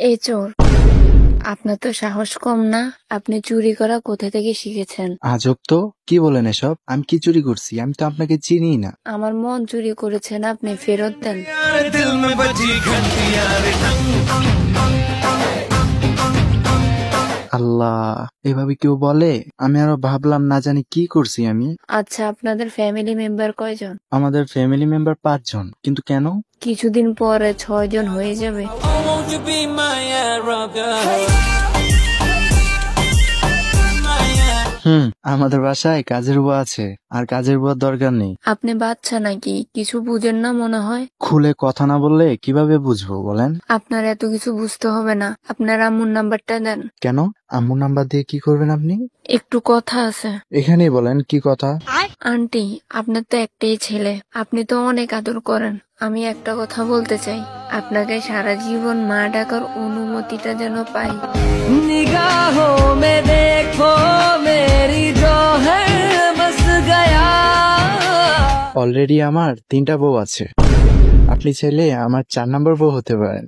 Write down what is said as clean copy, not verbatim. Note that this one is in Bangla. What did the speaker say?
এই চোর, আপনার তো সাহস কম না? আপনি চুরি করা কোথা থেকে শিখেছেন? আজব তো, কি বলেন এসব? আমি কি চুরি করছি? আমি তো আপনাকে চিনি না। আমার মন চুরি করেছেন আপনি, ফেরত দেন। আল্লাহ, এভাবে কেউ বলে? আমি আরো ভাবলাম না জানি কি করছি আমি। আচ্ছা, আপনাদের ফ্যামিলি মেম্বার কয়জন? আমাদের ফ্যামিলি মেম্বার 5 জন। কিন্তু কেন? কিছুদিন পরে 6 জন হয়ে যাবে। আমাদের বাসায় কাজের বুয়া আছে, আর কাজের বুয়ার দরকার নেই। আপনি বাচ্চা নাকি? কিছু বুঝেন না মনে হয়। খুলে কথা না বললে কিভাবে বুঝবো বলেন? আপনার এত কিছু বুঝতে হবে না, আপনার আম্মুর নাম্বারটা দেন। কেন? আম্মুর নাম্বার দিয়ে কি করবেন আপনি? একটু কথা আছে। এখানেই বলেন, কি কথা? আন্টি, আপনার তো একটাই ছেলে, আপনি তো অনেক আদর করেন। আমি একটা কথা বলতে চাই, আপনাকে সারা জীবন মা ডাকার অনুমতিটা যেন পাই। निगाहों में देखो मेरी जो है बस गया। অলরেডি আমার 3টা বউ আছে, আপনি চাইলে আমার 4 নম্বর বউ হতে পারেন।